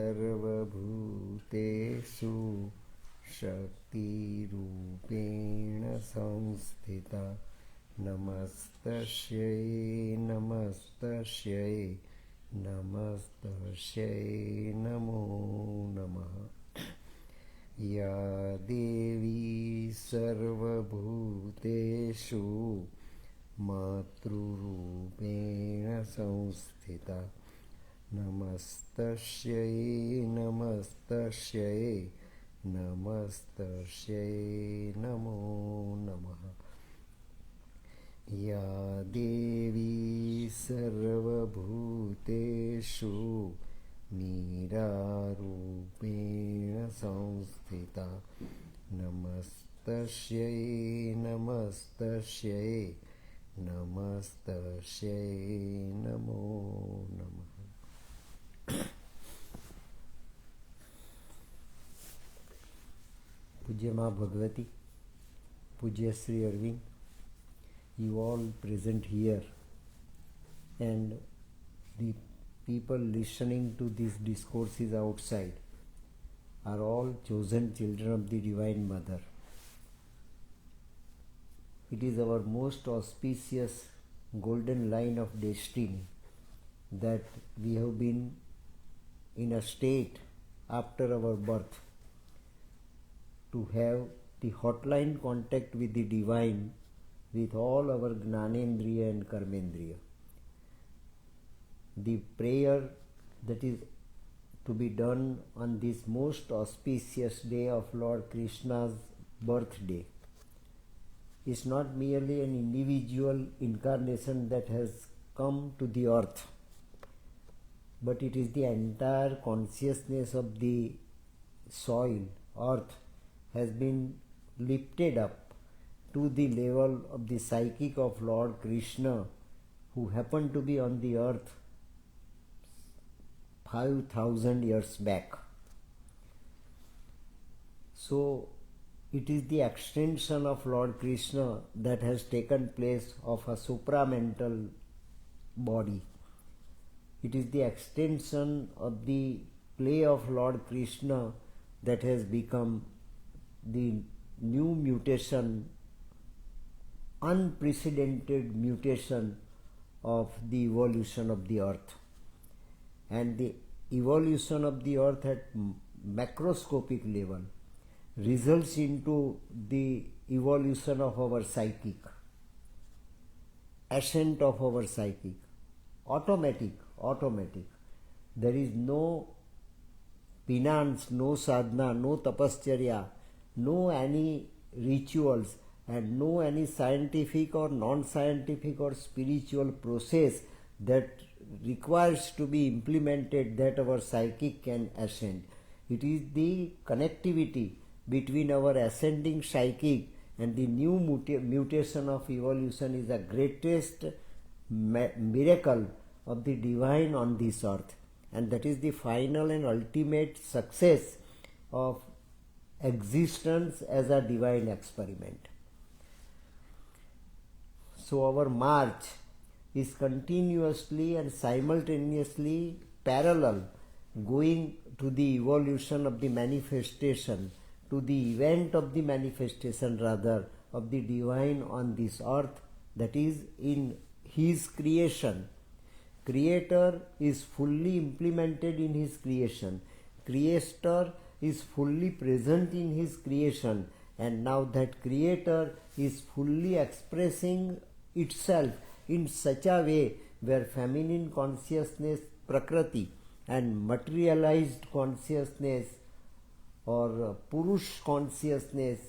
सर्वभूतेषु शक्तिरूपेण संस्थिता नमस्तस्यै नमस्तस्यै नमस्तस्यै नमो नमः। या देवी सर्वभूतेषु मातृरूपेण संस्थिता नमस्तस्यै नमस्तस्यै नमस्तस्यै नमो नमः। या देवी सर्वभूतेषु मीरारूपेण संस्थिता नमस्तस्यै नमस्तस्यै नमस्तस्यै नमो नमः। पूज्य माँ भगवती, पूज्य Sri Arvind, you all present here and the people listening to these discourses outside are all chosen children of the Divine Mother. It is our most auspicious golden line of destiny that we have been in a state after our birth to have the hotline contact with the Divine with all our Gnanendriya and Karmendriya. The prayer that is to be done on this most auspicious day of Lord Krishna's birthday is not merely an individual incarnation that has come to the earth, but it is the entire consciousness of the soil, earth, has been lifted up to the level of the psychic of Lord Krishna, who happened to be on the earth 5,000 years back. So it is the extension of Lord Krishna that has taken place of a supramental body. It is the extension of the play of Lord Krishna that has become the new mutation, unprecedented mutation of the evolution of the earth. And the evolution of the earth at macroscopic level results into the evolution of our psychic, ascent of our psychic, automatic. There is no penance, no sadhana, no tapascharya, no any rituals, and no any scientific or non-scientific or spiritual process that requires to be implemented that our psychic can ascend. It is the connectivity between our ascending psychic and the new mutation of evolution is the greatest miracle of the Divine on this earth, and that is the final and ultimate success of existence as a divine experiment. So our march is continuously and simultaneously parallel, going to the evolution of the manifestation, to the event of the manifestation rather of the Divine on this earth, that is in His creation. Creator is fully implemented in His creation. Creator is fully present in His creation, and now that Creator is fully expressing itself in such a way where feminine consciousness, Prakriti, and materialized consciousness or Purush consciousness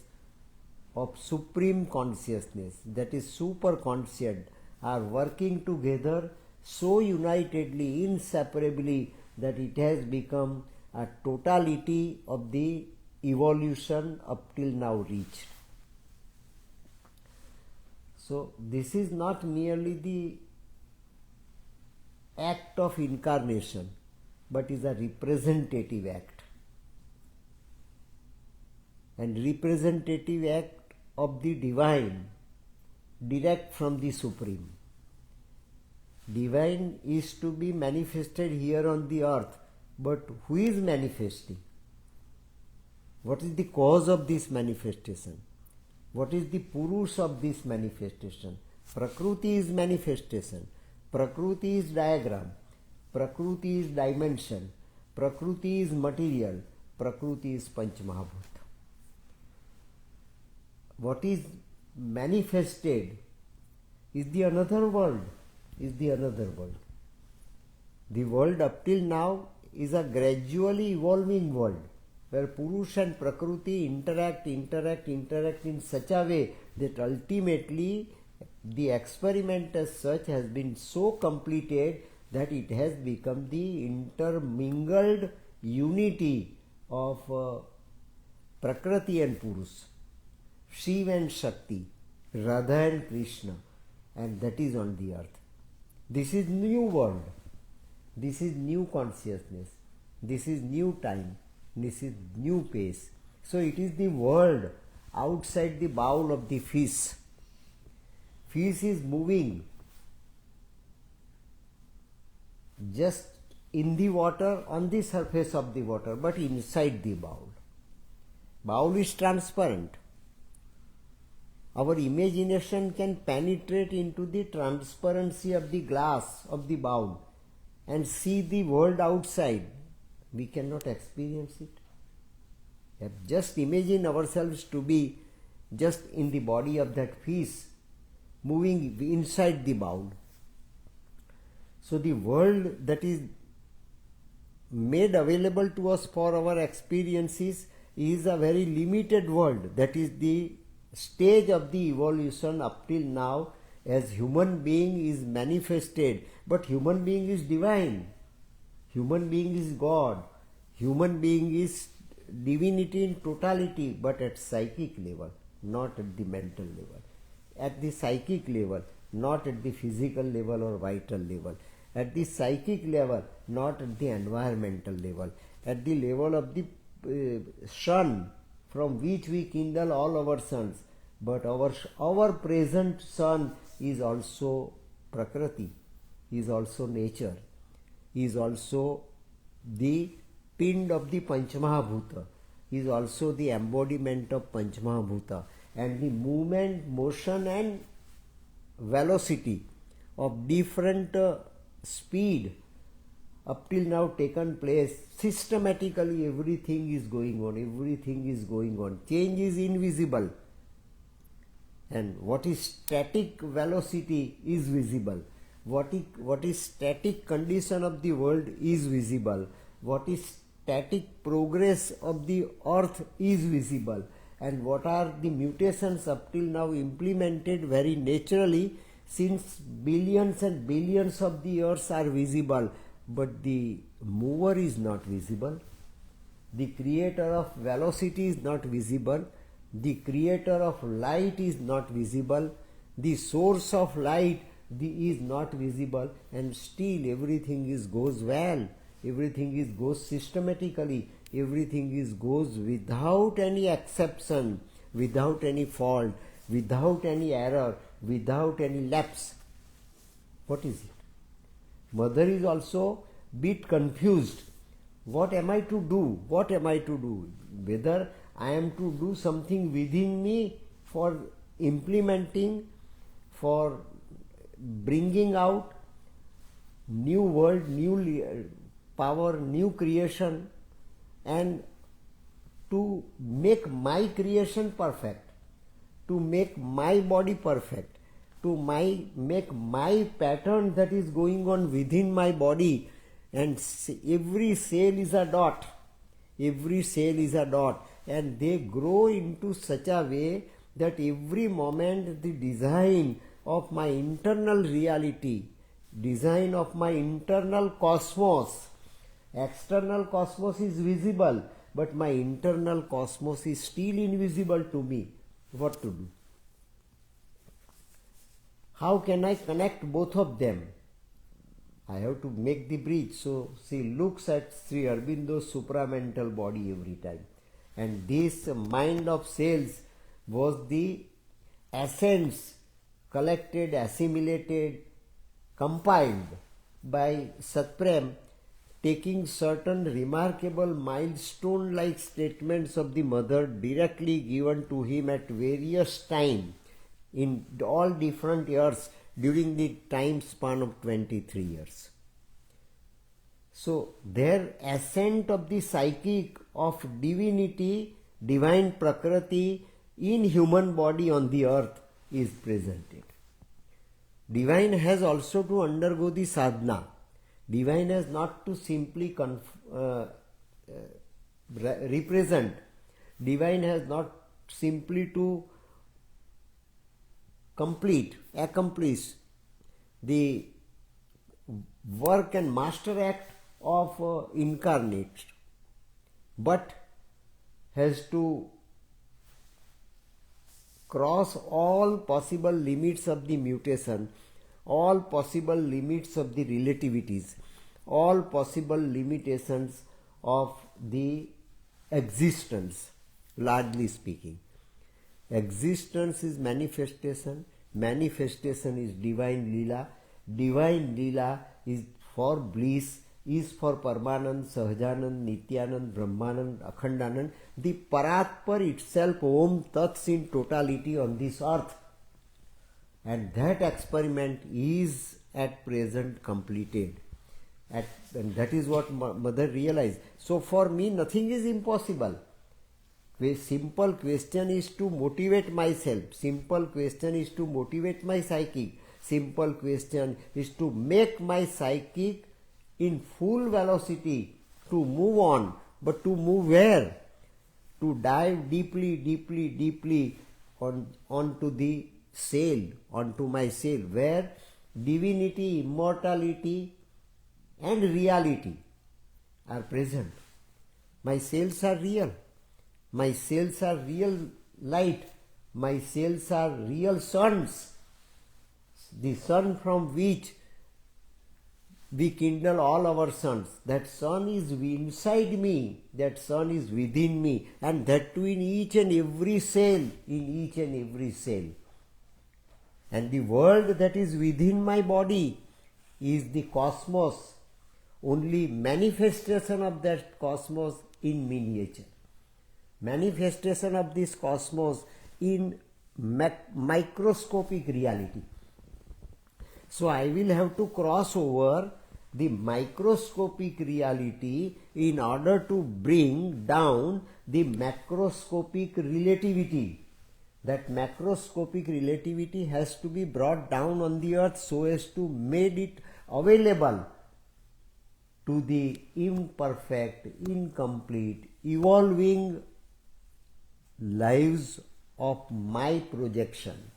of supreme consciousness, that is super conscient, are working together so unitedly, inseparably, that it has become a totality of the evolution up till now reached. So this is not merely the act of incarnation, but is a representative act. And representative act of the Divine, direct from the Supreme. Divine is to be manifested here on the earth But who is manifesting? What is the cause of this manifestation? What is the Purush of this manifestation? Prakriti is manifestation. Prakriti is diagram. Prakriti is dimension. Prakriti is material. Prakriti is Panchmahabhuta. What is manifested is the another world. The world up till now is a gradually evolving world where Purush and Prakriti interact in such a way that ultimately the experiment as such has been so completed that it has become the intermingled unity of Prakriti and Purush, Shiva and Shakti, Radha and Krishna, and that is on the earth. This is new world. This is new consciousness. This is new time. This is new pace. So it is the world outside the bowl of the fish. Fish is moving just in the water, on the surface of the water, but inside the bowl. Bowl is transparent. Our imagination can penetrate into the transparency of the glass of the bowl and see the world outside. We cannot experience it. Just imagine ourselves to be just in the body of that fish, moving inside the bowl. So the world that is made available to us for our experiences is a very limited world. That is the stage of the evolution up till now as human being is manifested. But human being is divine. Human being is God. Human being is divinity in totality, but at psychic level, not at the mental level. At the psychic level, not at the physical level or vital level. At the psychic level, not at the environmental level. At the level of the sun, from which we kindle all our suns. But our present sun is also Prakriti, is also nature, is also the pind of the Panchmahabhuta, is also the embodiment of Panchmahabhuta, and the movement, motion and velocity of different speed up till now taken place. Systematically everything is going on. Change is invisible, and what is static velocity is visible. What is static condition of the world is visible. What is static progress of the earth is visible. And what are the mutations up till now implemented very naturally, since billions and billions of the earths are visible, but the mover is not visible. The creator of velocity is not visible. The creator of light is not visible. The source of light is not visible, and still everything goes well. Everything goes systematically. Everything goes without any exception, without any fault, without any error, without any lapse. What is it? Mother is also bit confused. What am I to do? Whether I am to do something within me for implementing, for bringing out new world, new power, new creation, and to make my creation perfect, to make my body perfect, to make my pattern that is going on within my body, and every cell is a dot. Every cell is a dot, and they grow into such a way that every moment the design of my internal reality, design of my internal cosmos, external cosmos is visible, but my internal cosmos is still invisible to me. What to do? How can I connect both of them? I have to make the bridge. So she looks at Sri Aurobindo's supramental body every time. And this mind of cells was the essence collected, assimilated, compiled by Satprem taking certain remarkable milestone-like statements of the mother directly given to him at various times in all different years during the time span of 23 years. So their ascent of the psychic of divinity, divine Prakriti in human body on the earth is presented. Divine has also to undergo the sadhana. Divine has not to simply represent. Divine has not simply to accomplish the work and master act of incarnate, but has to cross all possible limits of the mutation, all possible limits of the relativities, all possible limitations of the existence, largely speaking. Existence is manifestation, manifestation is divine Leela, divine Leela is for bliss, is for Paramanand, Sahajanand, Nityanand, Brahmanand, Akhandanand, the Paratpar itself, Om Tats in totality on this earth. And that experiment is at present completed. And that is what mother realized. So for me nothing is impossible. A simple question is to motivate myself. Simple question is to motivate my psychic. Simple question is to make my psychic in full velocity to move on. But to move where? To dive deeply onto the sail, onto my sail, where divinity, immortality and reality are present. My sails are real. My sails are real light. My sails are real suns. The sun from which we kindle all our suns. That sun is inside me. That sun is within me. And that too in each and every cell. In each and every cell. And the world that is within my body is the cosmos. Only manifestation of that cosmos in miniature. Manifestation of this cosmos in microscopic reality. So I will have to cross over the microscopic reality in order to bring down the macroscopic relativity. That macroscopic relativity has to be brought down on the earth so as to make it available to the imperfect, incomplete, evolving lives of my projection.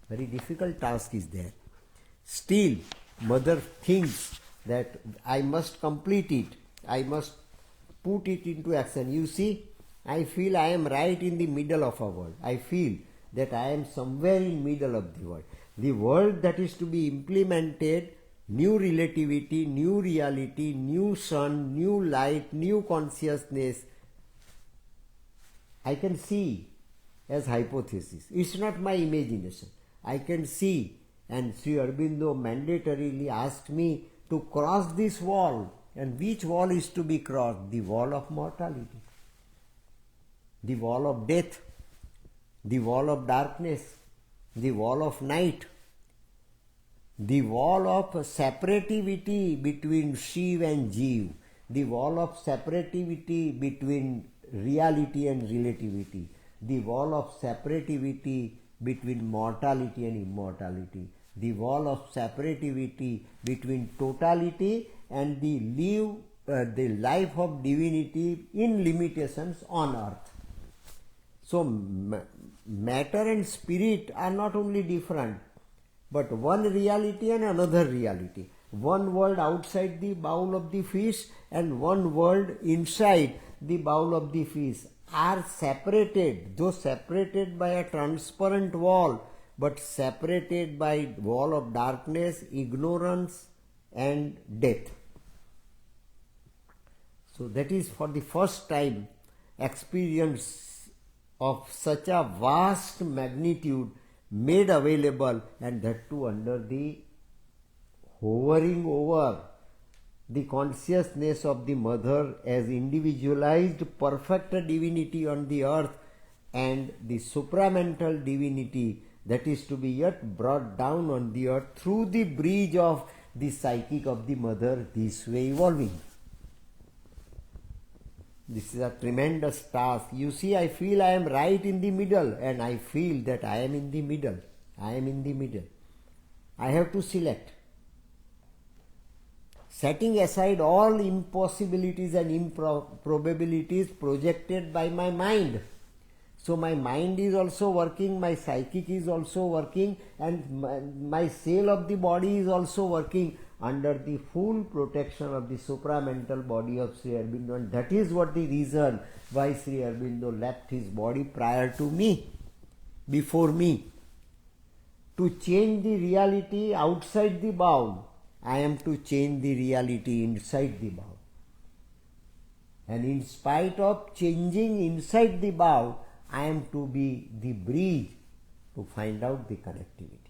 Very difficult task is there. Still, mother thinks that I must complete it. I must put it into action. You see, I feel I am right in the middle of a world. I feel that I am somewhere in middle of the world. The world that is to be implemented, new relativity, new reality, new sun, new light, new consciousness, I can see as hypothesis. It's not my imagination. I can see, and Sri Aurobindo mandatorily asked me to cross this wall. And which wall is to be crossed? The wall of mortality, the wall of death, the wall of darkness, the wall of night, the wall of separativity between Shiv and Jeev, the wall of separativity between reality and relativity, the wall of separativity between mortality and immortality, the wall of separativity between totality and the life of divinity in limitations on earth. So matter and spirit are not only different, but one reality and another reality. One world outside the bowl of the fish and one world inside the bowl of the fish are separated, though separated by a transparent wall, but separated by wall of darkness, ignorance and death. So that is for the first time experience of such a vast magnitude made available, and that too under the hovering over the consciousness of the mother as individualized perfect divinity on the earth and the supramental divinity that is to be yet brought down on the earth through the bridge of the psychic of the mother, this way evolving. This is a tremendous task. You see, I feel I am right in the middle, and I feel that I am in the middle. I am in the middle. I have to select. Setting aside all impossibilities and improbabilities projected by my mind. So my mind is also working, my psychic is also working, and my soul of the body is also working under the full protection of the supramental body of Sri Aurobindo. And that is what the reason why Sri Aurobindo left his body prior to me, before me. To change the reality outside the bound, I am to change the reality inside the bound. And in spite of changing inside the bound, I am to be the bridge to find out the connectivity.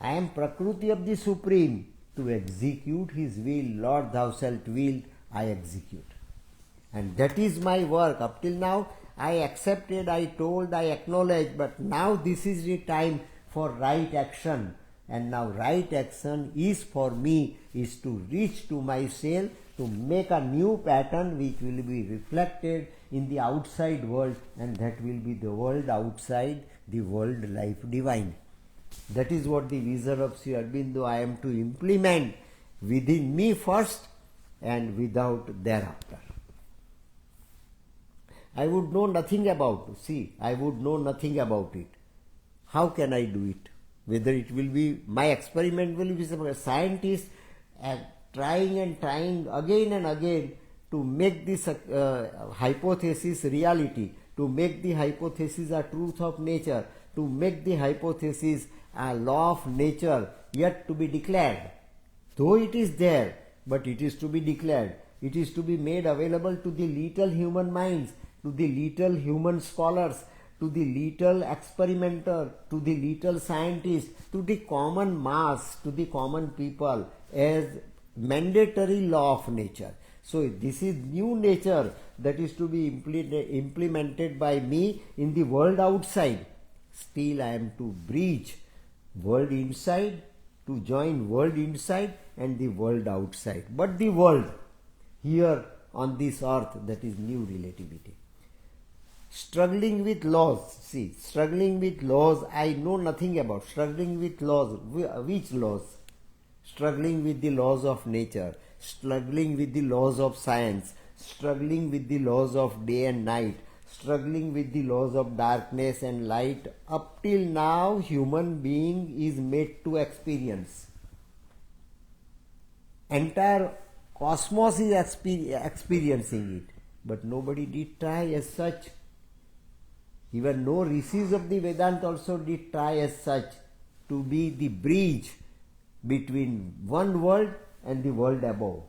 I am Prakruti of the Supreme to execute His will. Lord, Thou shalt will, I execute. And that is my work. Up till now, I accepted, I told, I acknowledged, but now this is the time for right action. And now right action is for me, is to reach to my soul, to make a new pattern which will be reflected in the outside world, and that will be the world outside, the world life divine. That is what the vision of Sri Aurobindo I am to implement within me first and without thereafter. I would know nothing about it. I would know nothing about it. How can I do it? Whether it will be, my experiment will be some scientist trying and trying again and again to make this hypothesis reality, to make the hypothesis a truth of nature, to make the hypothesis a law of nature yet to be declared. Though it is there, but it is to be declared. It is to be made available to the little human minds, to the little human scholars, to the little experimenter, to the little scientist, to the common mass, to the common people as mandatory law of nature. So this is new nature that is to be implemented by me in the world outside. Still I am to bridge world inside, to join world inside and the world outside. But the world here on this earth, that is new relativity. Struggling with laws. Struggling with laws I know nothing about. Struggling with laws. Which laws? Struggling with the laws of nature. Struggling with the laws of science. Struggling with the laws of day and night. Struggling with the laws of darkness and light. Up till now, human being is made to experience. Entire cosmos is experiencing it. But nobody did try as such. Even no rishis of the Vedanta also did try as such to be the bridge between one world and the world above.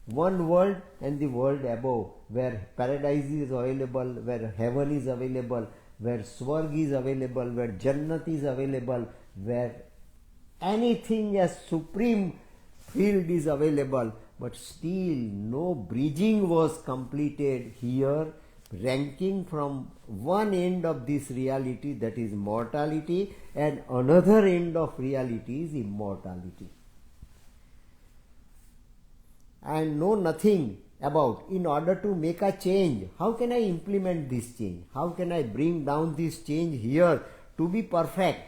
One world and the world above, where paradise is available, where heaven is available, where Swarg is available, where Jannat is available, where anything as supreme field is available, but still no bridging was completed here, ranking from one end of this reality, that is mortality, and another end of reality is immortality. I know nothing about, in order to make a change, how can I implement this change? How can I bring down this change here to be perfect,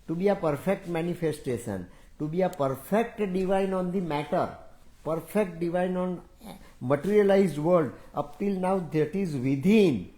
to be a perfect manifestation, to be a perfect divine on the matter, perfect divine on materialized world. Up till now that is within,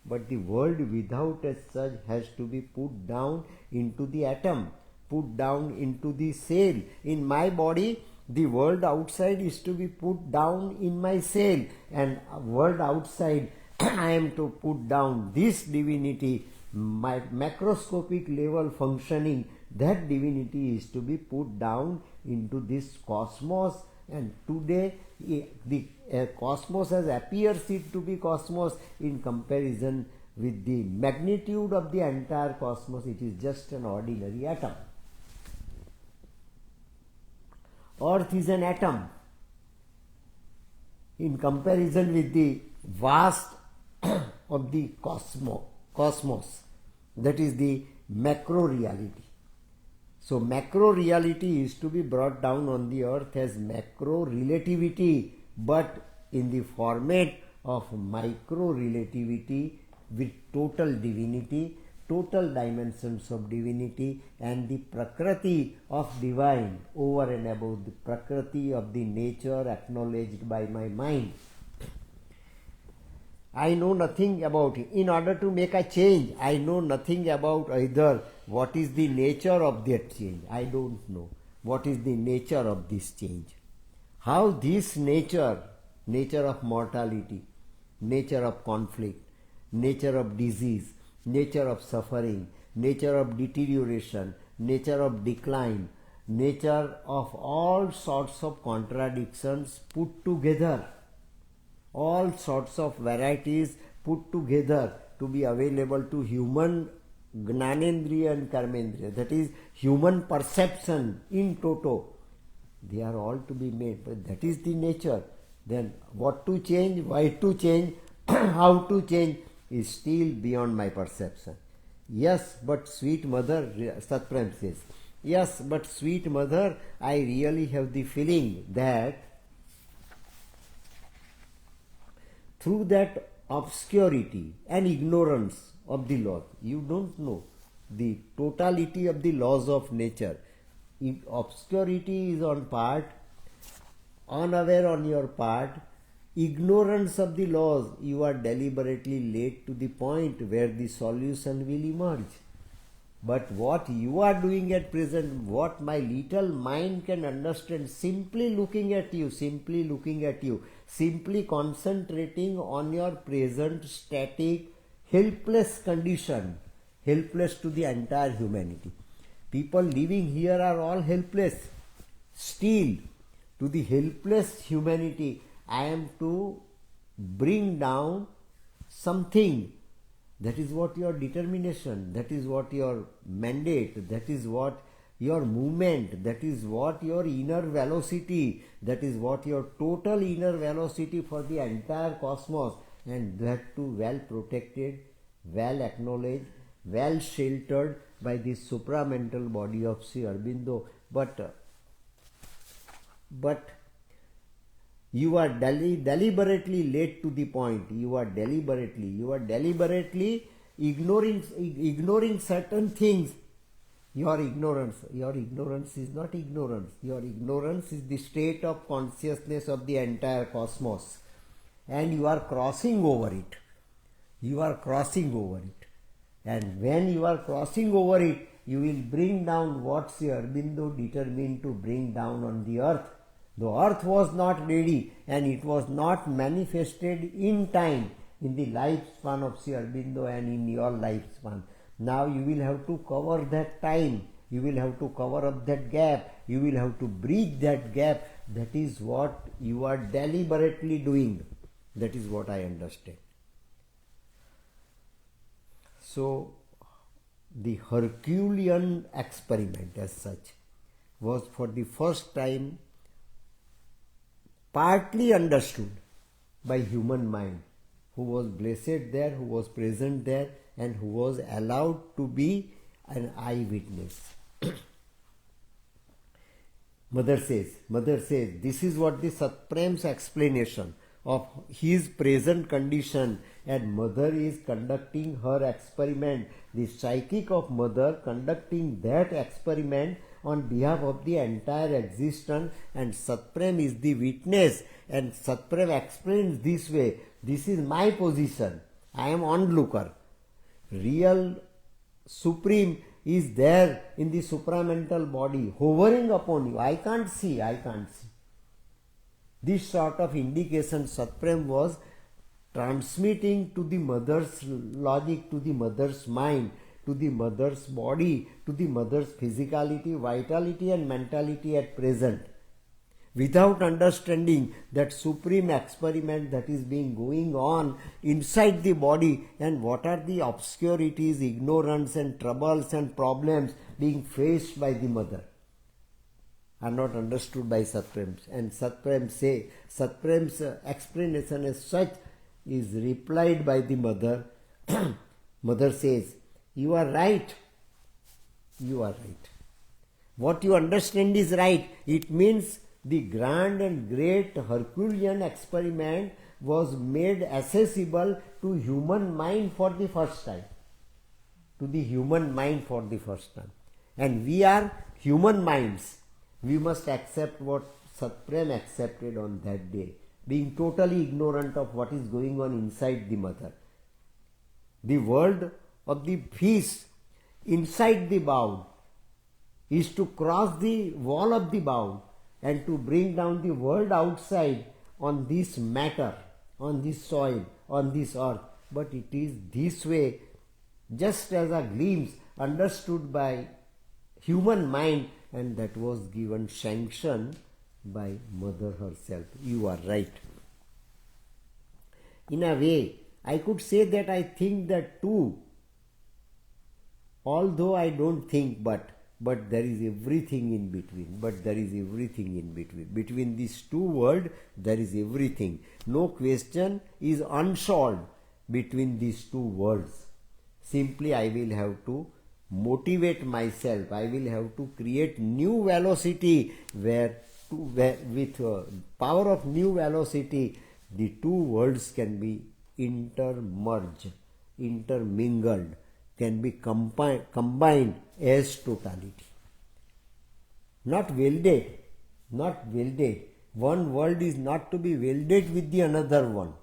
but the world without as such has to be put down into the atom, put down into the cell. In my body, the world outside is to be put down in my cell, and world outside I am to put down this divinity, my macroscopic level functioning, that divinity is to be put down into this cosmos. And today the cosmos as appears it to be cosmos, in comparison with the magnitude of the entire cosmos, it is just an ordinary atom. Earth is an atom. in comparison with the vast of the cosmos, that is the macro reality. So macro reality is to be brought down on the earth as macro relativity, but in the format of micro relativity with total divinity, total dimensions of divinity, and the prakriti of divine over and above the prakriti of the nature acknowledged by my mind. I know nothing about it. In order to make a change, I know nothing about either what is the nature of that change. I don't know what is the nature of this change. How this nature of mortality, nature of conflict, nature of disease, nature of suffering, nature of deterioration, nature of decline, nature of all sorts of contradictions put together, all sorts of varieties put together to be available to human Gnanendriya and Karmendriya, that is human perception in toto. They are all to be made, but that is the nature. Then what to change, why to change, how to change is still beyond my perception. Yes, but sweet mother, Satprem says, yes, but sweet mother, I really have the feeling that through that obscurity and ignorance of the laws, you don't know the totality of the laws of nature. If obscurity is on part, unaware on your part, ignorance of the laws, you are deliberately led to the point where the solution will emerge. But what you are doing at present, what my little mind can understand, simply looking at you, simply concentrating on your present static, helpless condition, helpless to the entire humanity. People living here are all helpless. Still, to the helpless humanity, I am to bring down something. That is what your determination, that is what your mandate, that is what your movement, that is what your inner velocity, that is what your total inner velocity for the entire cosmos, and that too well protected, well acknowledged, well sheltered by the supramental body of Sri Aurobindo. But you are deliberately led to the point. You are deliberately ignoring certain things. Your ignorance is not ignorance. Your ignorance is the state of consciousness of the entire cosmos, and you are crossing over it. And when you are crossing over it, you will bring down what Sri Aurobindo determined to bring down on the earth. The earth was not ready and it was not manifested in time in the lifespan of Sri Aurobindo and in your lifespan. Now you will have to cover that time. You will have to cover up that gap. You will have to bridge that gap. That is what you are deliberately doing. That is what I understand. So the Herculean experiment as such was for the first time partly understood by human mind, who was blessed there, who was present there, and who was allowed to be an eyewitness. Mother says, this is what the Satprem's explanation of his present condition, and mother is conducting her experiment, the psychic of mother conducting that experiment on behalf of the entire existence, and Satprem is the witness, and Satprem explains this way, this is my position, I am onlooker. Real Supreme is there in the supramental body, hovering upon you. I can't see. This sort of indication Satprem was transmitting to the mother's logic, to the mother's mind, to the mother's body, to the mother's physicality, vitality and mentality at present, without understanding that supreme experiment that is being going on inside the body, and what are the obscurities, ignorance and troubles and problems being faced by the mother. are not understood by Satprem. And Satprem's explanation as such is replied by the mother. Mother says, "You are right. You are right. What you understand is right." It means the grand and great Herculean experiment was made accessible to human mind for the first time. To the human mind for the first time. And we are human minds. We must accept what Satprem accepted on that day, being totally ignorant of what is going on inside the mother. The world of the fish inside the bowl is to cross the wall of the bowl and to bring down the world outside on this matter, on this soil, on this earth. But it is this way, just as a glimpse understood by human mind, and that was given sanction by mother herself. You are right. In a way, I could say that I think that too, although I don't think, but there is everything in between. But there is everything in between. Between these two worlds, there is everything. No question is unsolved between these two worlds. Simply I will have to motivate myself. I will have to create new velocity with power of new velocity, the two worlds can be intermerged, intermingled, can be combined as totality. Not welded, not welded. One world is not to be welded with the another one.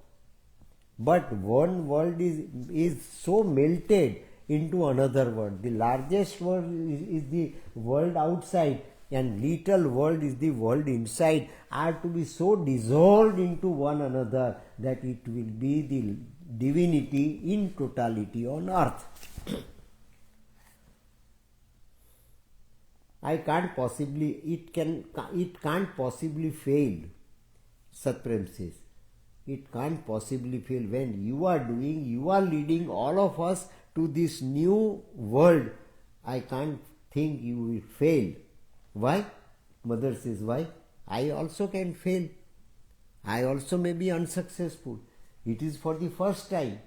But one world is so melted into another world. The largest world is the world outside, and little world is the world inside, are to be so dissolved into one another that it will be the divinity in totality on earth. It can't possibly fail, Satprem says. It can't possibly fail. When you are leading all of us to this new world, I can't think you will fail. Why? Mother says, why? I also can fail. I also may be unsuccessful. It is for the first time.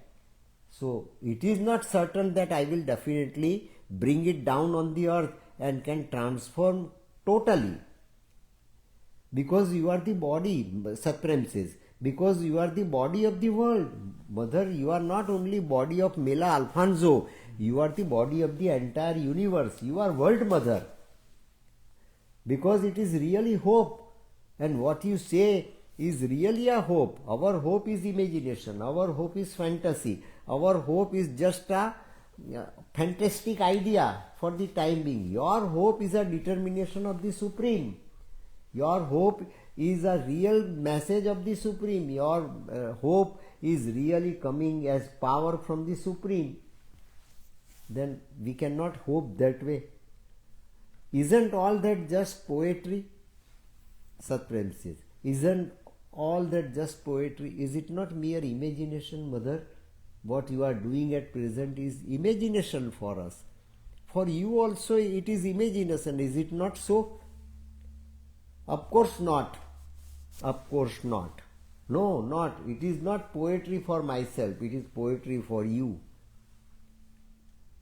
So it is not certain that I will definitely bring it down on the earth and can transform totally. Because you are the body, Satprem says. Because you are the body of the world. Mother, you are not only body of Mela Alfonso, you are the body of the entire universe. You are world mother. Because it is really hope. And what you say is really a hope. Our hope is imagination. Our hope is fantasy. Our hope is just a fantastic idea for the time being. Your hope is a determination of the Supreme. Your hope is a real message of the Supreme. Your hope is really coming as power from the Supreme. Then we cannot hope that way. Isn't all that just poetry? Satprem says. Isn't all that just poetry? Is it not mere imagination, Mother? What you are doing at present is imagination for us. For you also it is imagination, is it not so? Of course not. Of course not. No, not. It is not poetry for myself. It is poetry for you.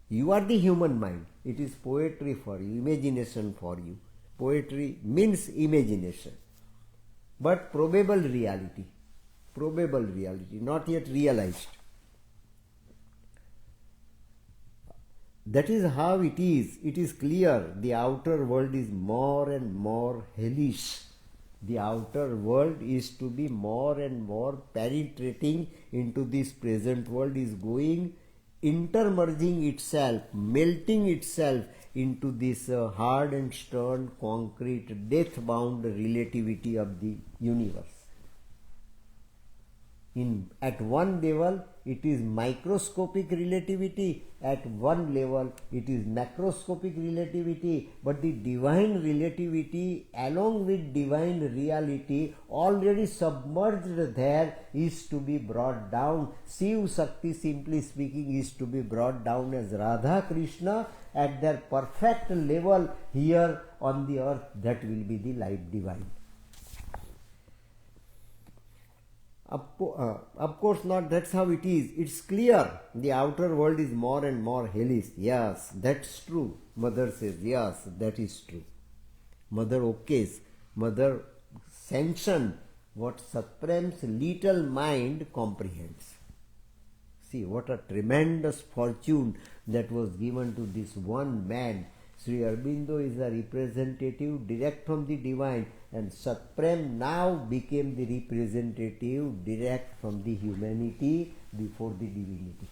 You are the human mind. It is poetry for you, imagination for you. Poetry means imagination. But probable reality, not yet realized. That is how it is. It is clear the outer world is more and more hellish. The outer world is to be more and more penetrating into this present world, is going, intermerging itself, melting itself into this hard and stern, concrete, death-bound relativity of the universe. At one level it is microscopic relativity, at one level it is macroscopic relativity, but the divine relativity along with divine reality already submerged there is to be brought down. Shiv Shakti, simply speaking, is to be brought down as Radha Krishna at their perfect level here on the earth. That will be the light divine. Of course not, that's how it is. It's clear the outer world is more and more hellish. Yes, that's true. Mother says, yes, that is true. Mother okays, mother sanctions what Satprem's little mind comprehends. See, what a tremendous fortune that was given to this one man. Sri Aurobindo is a representative direct from the divine, and Satprem now became the representative direct from the humanity before the divinity.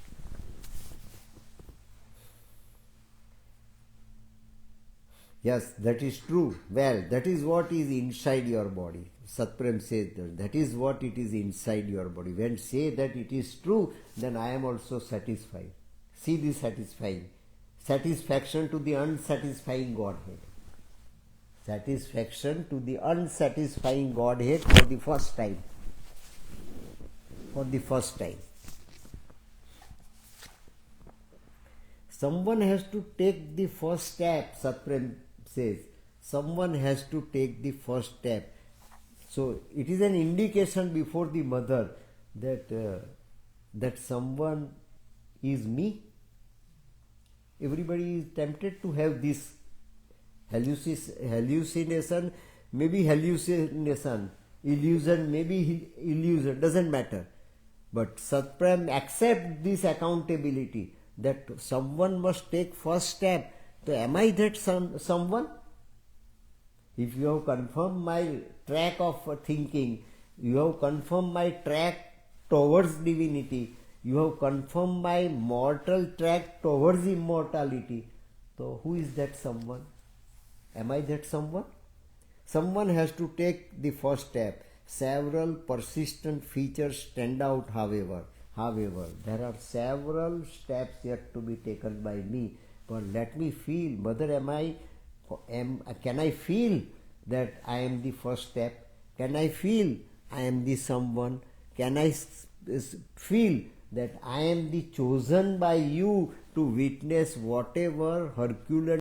Yes, that is true. Well, that is what is inside your body. Satprem says that is what it is inside your body. When say that it is true, then I am also satisfied. See the satisfying. Satisfaction to the unsatisfying Godhead. Satisfaction to the unsatisfying Godhead for the first time. For the first time. Someone has to take the first step, Satprem says. Someone has to take the first step. So it is an indication before the mother that someone is me. Everybody is tempted to have this hallucination, maybe hallucination, illusion, maybe illusion, doesn't matter. But Satprem accept this accountability that someone must take first step. So am I that someone? If you have confirmed my track of thinking, you have confirmed my track towards divinity, you have confirmed my mortal track towards immortality. So who is that someone? Am I that someone? Someone has to take the first step. Several persistent features stand out, however. There are several steps yet to be taken by me. But let me feel, Mother, can I feel that I am the first step? Can I feel I am the someone? Can I feel that I am the chosen by you to witness whatever Herculean